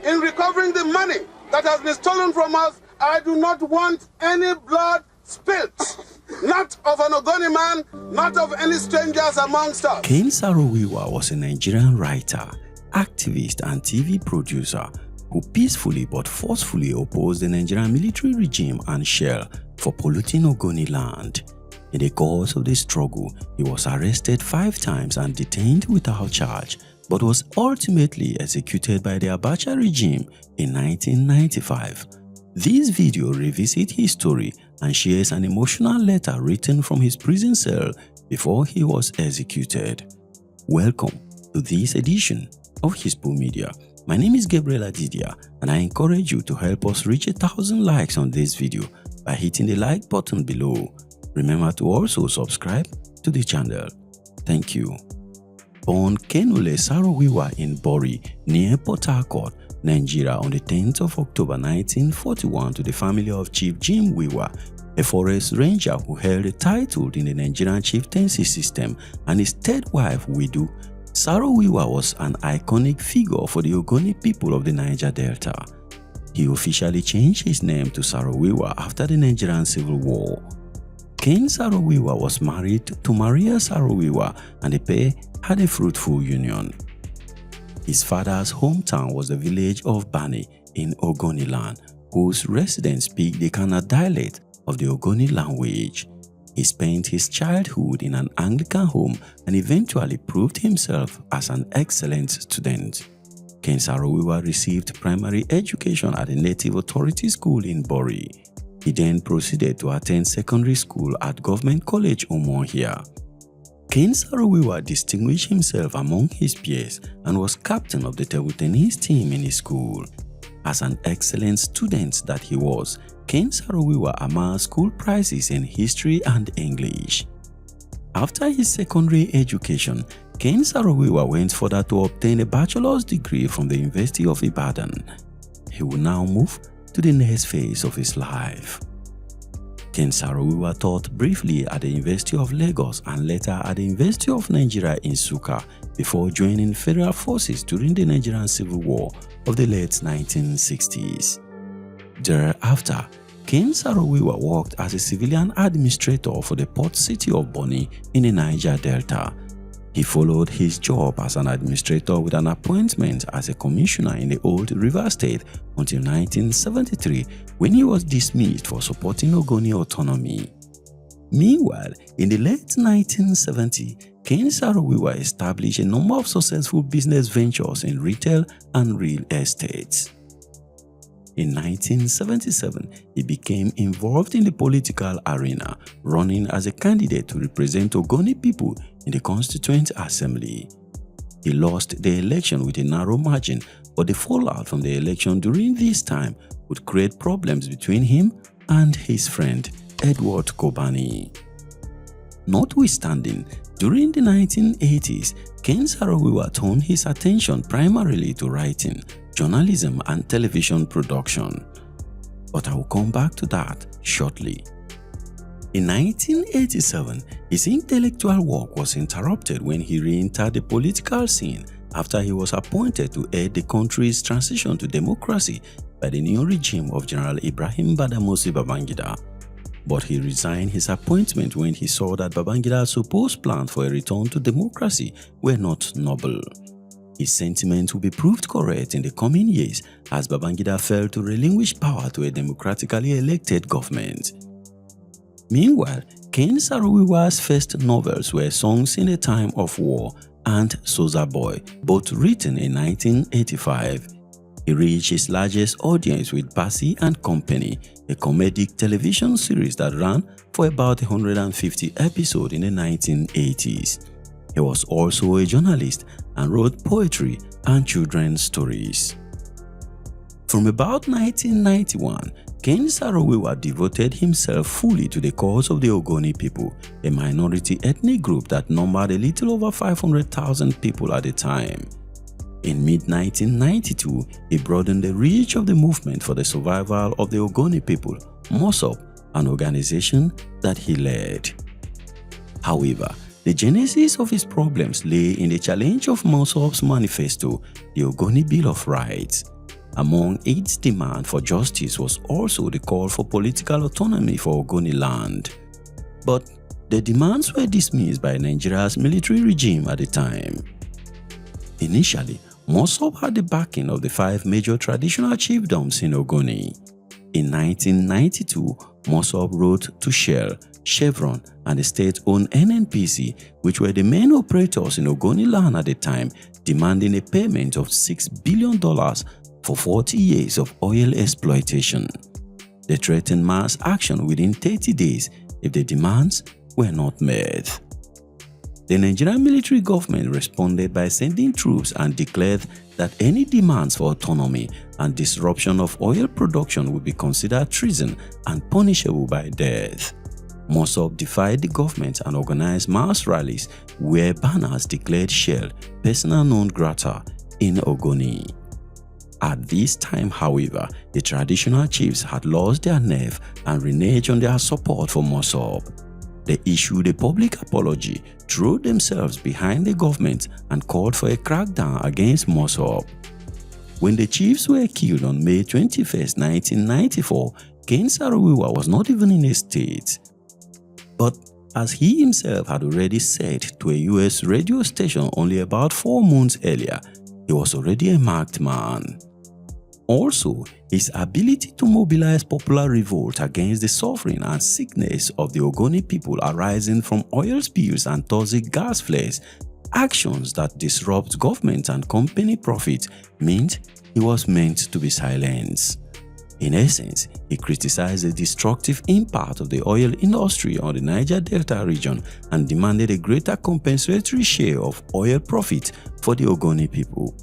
in recovering the money that has been stolen from us. I do not want any blood spilt, not of an Ogoni man, not of any strangers amongst us. Ken Saro-Wiwa was a Nigerian writer, activist and TV producer who peacefully but forcefully opposed the Nigerian military regime and shell for polluting Ogoniland. In the course of the struggle, he was arrested 5 times and detained without charge, but was ultimately executed by the Abacha regime in 1995. This video revisits his story and shares an emotional letter written from his prison cell before he was executed. Welcome to this edition of Hispo Media. My name is Gabriel Adidia, and I encourage you to help us reach 1,000 likes on this video by hitting the like button below. Remember to also subscribe to the channel. Thank you. Born Ken Saro-Wiwa in Bori, near Port Harcourt, Nigeria on the 10th of October 1941 to the family of Chief Jim Wiwa, a forest ranger who held a title in the Nigerian chieftaincy system, and his third wife, Widow, Saro-Wiwa was an iconic figure for the Ogoni people of the Niger Delta. He officially changed his name to Saro-Wiwa after the Nigerian Civil War. Ken Saro-Wiwa was married to Maria Saro-Wiwa, and the pair had a fruitful union. His father's hometown was the village of Bani in Ogoniland, whose residents speak the Kana dialect of the Ogoni language. He spent his childhood in an Anglican home and eventually proved himself as an excellent student. Ken Saro-Wiwa received primary education at a native authority school in Bori. He then proceeded to attend secondary school at Government College Umuahia. Ken Saro-Wiwa distinguished himself among his peers and was captain of the table tennis team in his school. As an excellent student that he was, Ken Saro-Wiwa amassed school prizes in history and English. After his secondary education, Ken Saro-Wiwa went further to obtain a bachelor's degree from the University of Ibadan. He will now move to the next phase of his life. Ken Saro-Wiwa taught briefly at the University of Lagos and later at the University of Nigeria in Nsukka before joining federal forces during the Nigerian Civil War of the late 1960s. Thereafter, Ken Saro-Wiwa worked as a civilian administrator for the port city of Boni in the Niger Delta. He followed his job as an administrator with an appointment as a commissioner in the old River State until 1973, when he was dismissed for supporting Ogoni autonomy. Meanwhile, in the late 1970s, Ken Saro-Wiwa established a number of successful business ventures in retail and real estate. In 1977, he became involved in the political arena, running as a candidate to represent Ogoni people in the Constituent Assembly. He lost the election with a narrow margin, but the fallout from the election during this time would create problems between him and his friend Edward Kobani. Notwithstanding, during the 1980s, Ken Saro-Wiwa turned his attention primarily to writing, journalism and television production. But I will come back to that shortly. In 1987, his intellectual work was interrupted when he re-entered the political scene after he was appointed to aid the country's transition to democracy by the new regime of General Ibrahim Badamasi Babangida. But he resigned his appointment when he saw that Babangida's supposed plans for a return to democracy were not noble. His sentiments will be proved correct in the coming years as Babangida failed to relinquish power to a democratically elected government. Meanwhile, Ken Saro-Wiwa's first novels were Songs in a Time of War and Soza Boy, both written in 1985. He reached his largest audience with Bassi and Company, a comedic television series that ran for about 150 episodes in the 1980s. He was also a journalist and wrote poetry and children's stories. From about 1991, Ken Saro-Wiwa devoted himself fully to the cause of the Ogoni people, a minority ethnic group that numbered a little over 500,000 people at the time. In mid-1992, he broadened the reach of the movement for the survival of the Ogoni people, MOSOP, an organization that he led. However, the genesis of his problems lay in the challenge of MOSOP's manifesto, the Ogoni Bill of Rights. Among its demand for justice was also the call for political autonomy for Ogoniland. But the demands were dismissed by Nigeria's military regime at the time. Initially, Mossop had the backing of the 5 major traditional chiefdoms in Ogoni. In 1992, Mossop wrote to Shell, Chevron, and the state-owned NNPC, which were the main operators in Ogoniland at the time, demanding a payment of $6 billion for 40 years of oil exploitation. They threatened mass action within 30 days if the demands were not met. The Nigerian military government responded by sending troops and declared that any demands for autonomy and disruption of oil production would be considered treason and punishable by death. Mossop defied the government and organized mass rallies where banners declared Shell persona non grata in Ogoni. At this time, however, the traditional chiefs had lost their nerve and reneged on their support for Mossop. They issued a public apology, threw themselves behind the government, and called for a crackdown against Mossop. When the chiefs were killed on May 21, 1994, Ken Saro-Wiwa was not even in a state. But as he himself had already said to a US radio station only about 4 months earlier, he was already a marked man. Also, his ability to mobilize popular revolt against the suffering and sickness of the Ogoni people arising from oil spills and toxic gas flares, actions that disrupt government and company profit, meant he was meant to be silenced. In essence, he criticized the destructive impact of the oil industry on the Niger Delta region and demanded a greater compensatory share of oil profit for the Ogoni people.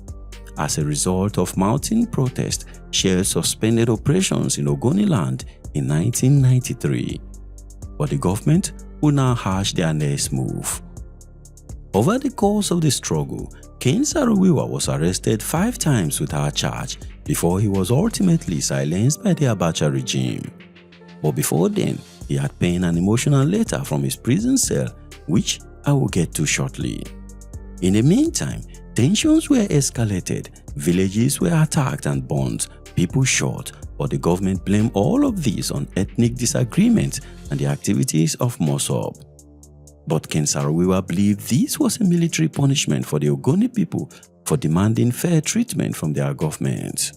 As a result of mounting protest, Shell suspended operations in Ogoniland in 1993. But the government would now hash their next move. Over the course of the struggle, Ken Saro-Wiwa was arrested 5 times without charge before he was ultimately silenced by the Abacha regime. But before then, he had penned an emotional letter from his prison cell, which I will get to shortly. In the meantime, tensions were escalated, villages were attacked and burned, people shot, but the government blamed all of this on ethnic disagreements and the activities of Mossop. But Ken Saro-Wiwa believed this was a military punishment for the Ogoni people for demanding fair treatment from their government.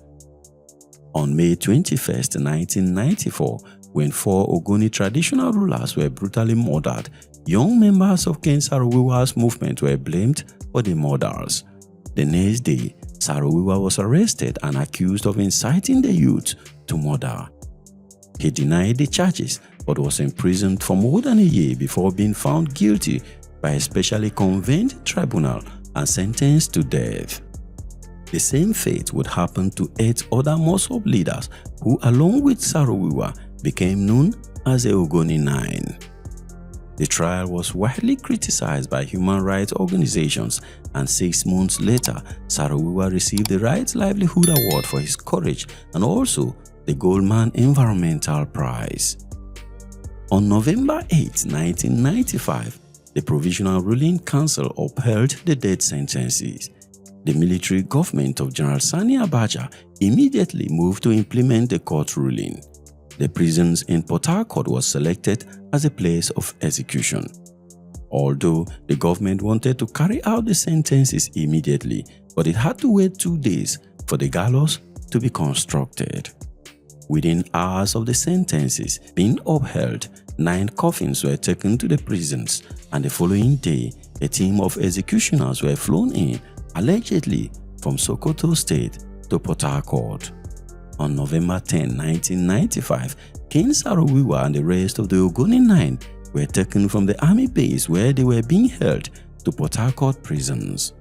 On May 21, 1994, when 4 Ogoni traditional rulers were brutally murdered, young members of Ken Saro-Wiwa's movement were blamed for the murders. The next day, Saro-Wiwa was arrested and accused of inciting the youth to murder. He denied the charges but was imprisoned for more than a year before being found guilty by a specially convened tribunal and sentenced to death. The same fate would happen to 8 other Mossop leaders who, along with Saro-Wiwa, became known as the Ogoni 9. The trial was widely criticized by human rights organizations, and 6 months later, Saro-Wiwa received the Right Livelihood Award for his courage and also the Goldman Environmental Prize. On November 8, 1995, the Provisional Ruling Council upheld the death sentences. The military government of General Sani Abacha immediately moved to implement the court ruling. The prisons in Port Harcourt was selected as a place of execution. Although the government wanted to carry out the sentences immediately, but it had to wait 2 days for the gallows to be constructed. Within hours of the sentences being upheld, 9 coffins were taken to the prisons, and the following day, a team of executioners were flown in, allegedly from Sokoto State to Port Harcourt. On November 10, 1995, Ken Saro-Wiwa and the rest of the Ogoni 9 were taken from the army base where they were being held to Port Harcourt prisons.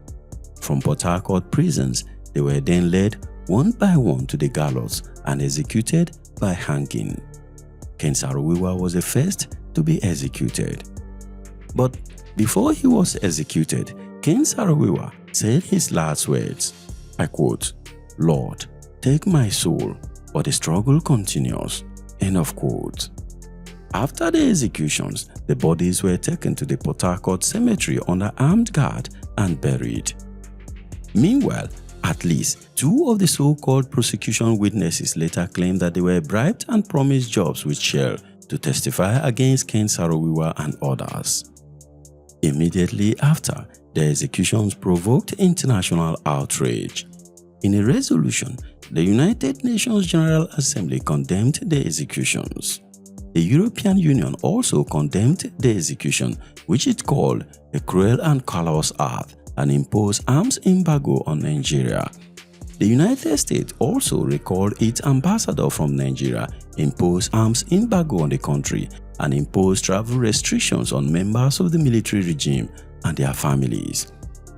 From Port Harcourt prisons, they were then led one by one to the gallows and executed by hanging. Ken Saro-Wiwa was the first to be executed. But before he was executed, Ken Saro-Wiwa said his last words, I quote, "Lord, take my soul, but the struggle continues." End of quote. After the executions, the bodies were taken to the Port Harcourt cemetery under armed guard and buried. Meanwhile, At least 2 of the so-called prosecution witnesses later claimed that they were bribed and promised jobs with Shell to testify against Ken Saro-Wiwa and others. Immediately after, the executions provoked international outrage. In a resolution, the United Nations General Assembly condemned the executions. The European Union also condemned the execution, which it called a cruel and callous act, and imposed arms embargo on Nigeria. The United States also recalled its ambassador from Nigeria, imposed arms embargo on the country, and imposed travel restrictions on members of the military regime and their families.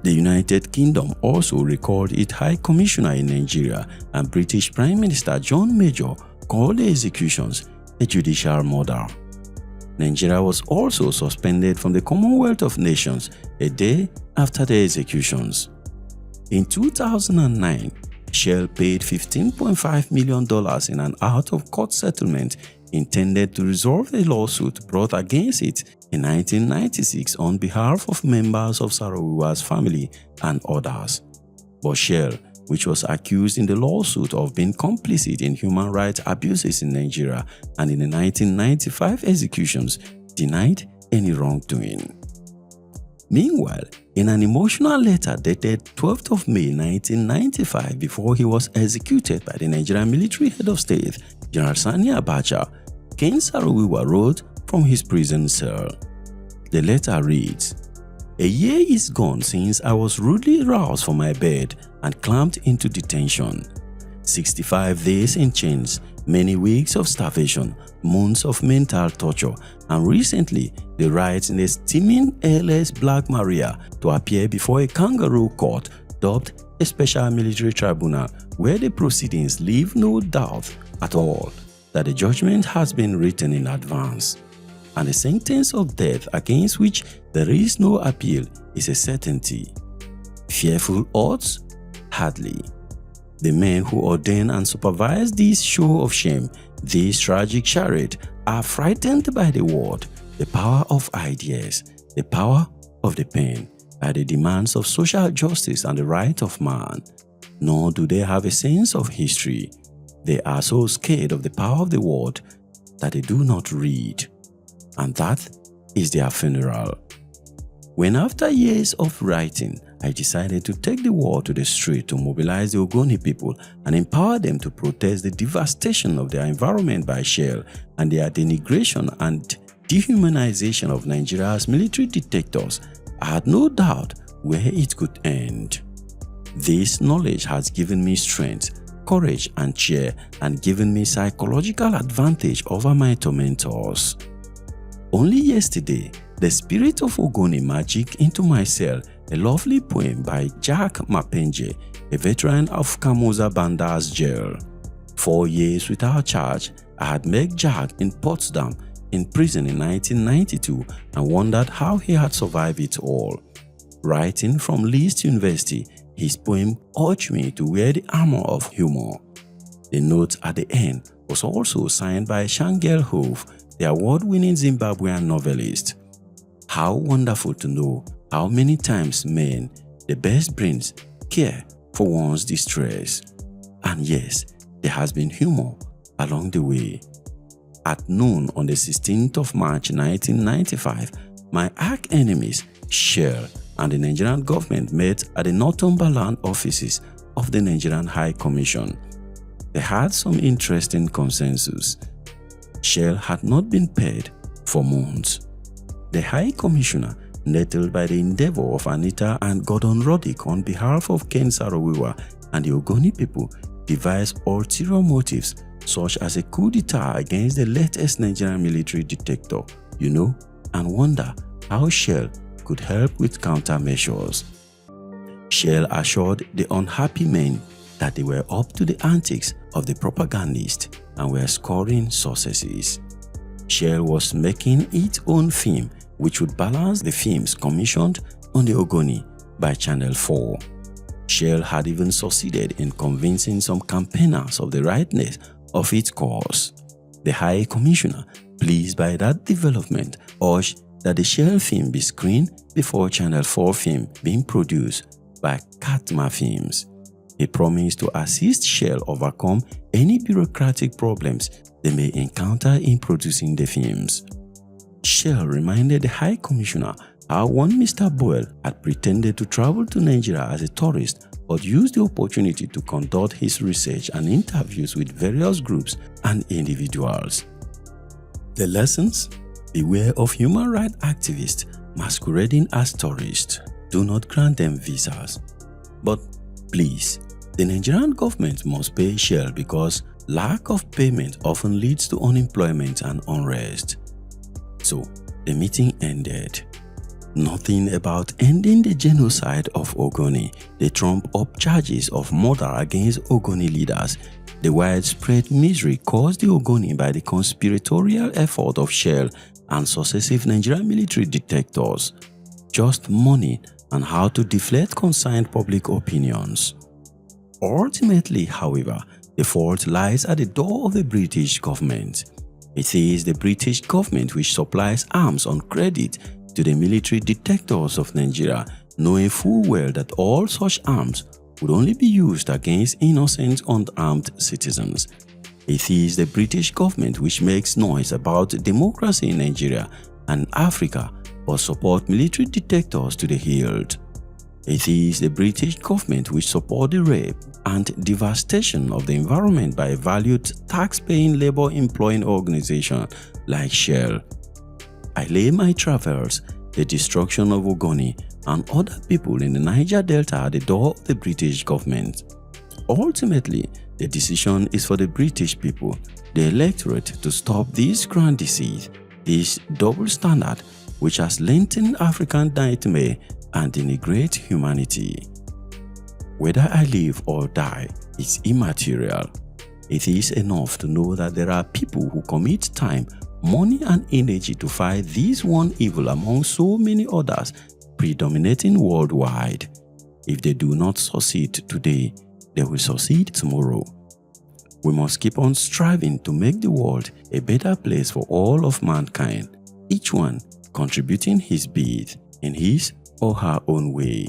The United Kingdom also recalled its High Commissioner in Nigeria, and British Prime Minister John Major called the executions a judicial murder. Nigeria was also suspended from the Commonwealth of Nations a day after the executions. In 2009, Shell paid $15.5 million in an out-of-court settlement intended to resolve a lawsuit brought against it in 1996 on behalf of members of Saro-Wiwa's family and others. But Shell, which was accused in the lawsuit of being complicit in human rights abuses in Nigeria and in the 1995 executions, denied any wrongdoing. Meanwhile, in an emotional letter dated 12th of May 1995 before he was executed by the Nigerian military head of state, General Sani Abacha, Ken Saro-Wiwa wrote from his prison cell. The letter reads, "A year is gone since I was rudely roused from my bed and clamped into detention. 65 days in chains, many weeks of starvation, months of mental torture, and recently the rights in a steaming airless Black Maria to appear before a kangaroo court dubbed a special military tribunal where the proceedings leave no doubt at all that the judgment has been written in advance, and the sentence of death against which there is no appeal is a certainty. Fearful odds? Hardly. The men who ordain and supervise this show of shame, this tragic charade, are frightened by the word, the power of ideas, the power of the pen, by the demands of social justice and the right of man. Nor do they have a sense of history. They are so scared of the power of the word that they do not read. And that is their funeral. When after years of writing, I decided to take the word to the street to mobilize the Ogoni people and empower them to protest the devastation of their environment by Shell and their denigration and dehumanization of Nigeria's military dictators, I had no doubt where it could end. This knowledge has given me strength, courage and cheer, and given me psychological advantage over my tormentors. Only yesterday, the spirit of Ogoni magic into my cell a lovely poem by Jack Mapenje, a veteran of Kamuza Banda's jail. 4 years without charge, I had met Jack in Potsdam in prison in 1992 and wondered how he had survived it all. Writing from Leeds University, his poem urged me to wear the armor of humor. The note at the end was also signed by Shangel Hove, the award-winning Zimbabwean novelist. How wonderful to know how many times men, the best brains, care for one's distress. And yes, there has been humor along the way. At noon on the 16th of March 1995, my arch-enemies, Shell, and the Nigerian government met at the Northumberland offices of the Nigerian High Commission. They had some interesting consensus. Shell had not been paid for months. The High Commissioner, nettled by the endeavor of Anita and Gordon Roddick on behalf of Ken Saro-Wiwa and the Ogoni people, devised ulterior motives such as a coup d'etat against the latest Nigerian military dictator, and wonder how Shell could help with countermeasures. Shell assured the unhappy men that they were up to the antics of the propagandist and were scoring successes. Shell was making its own film which would balance the films commissioned on the Ogoni by Channel 4. Shell had even succeeded in convincing some campaigners of the rightness of its cause. The High Commissioner, pleased by that development, urged that the Shell film be screened before Channel 4 film being produced by Katma Films. He promised to assist Shell overcome any bureaucratic problems they may encounter in producing the films. Shell reminded the High Commissioner how one Mr. Boyle had pretended to travel to Nigeria as a tourist but used the opportunity to conduct his research and interviews with various groups and individuals. The lessons? Beware of human rights activists masquerading as tourists. Do not grant them visas. But please, the Nigerian government must pay Shell because lack of payment often leads to unemployment and unrest. So, the meeting ended. Nothing about ending the genocide of Ogoni. They trump up charges of murder against Ogoni leaders. The widespread misery caused the Ogoni by the conspiratorial effort of Shell and successive Nigerian military detectors. Just money and how to deflate concerned public opinions. Ultimately, however, the fault lies at the door of the British government. It is the British government which supplies arms on credit to the military detectors of Nigeria, knowing full well that all such arms would only be used against innocent unarmed citizens. It is the British government which makes noise about democracy in Nigeria and Africa but support military detectors to the hilt. It is the British government which support the rape and devastation of the environment by a valued tax-paying labor-employing organization like Shell. I lay my travels, the destruction of Ogoni and other people in the Niger Delta at the door of the British government. Ultimately, the decision is for the British people, the electorate, to stop this grand disease, this double standard which has lengthened African nightmare and denigrate humanity. Whether I live or die is immaterial. It is enough to know that there are people who commit time, money and energy to fight this one evil among so many others predominating worldwide. If they do not succeed today, they will succeed tomorrow. We must keep on striving to make the world a better place for all of mankind, each one contributing his bit in his or her own way.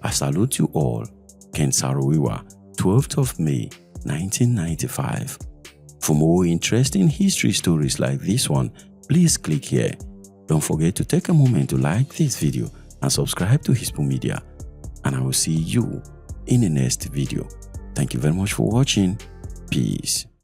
I salute you all. Ken Saro-Wiwa, 12th of May, 1995. For more interesting history stories like this one, please click here. Don't forget to take a moment to like this video and subscribe to Hispo Media. And I will see you in the next video. Thank you very much for watching. Peace.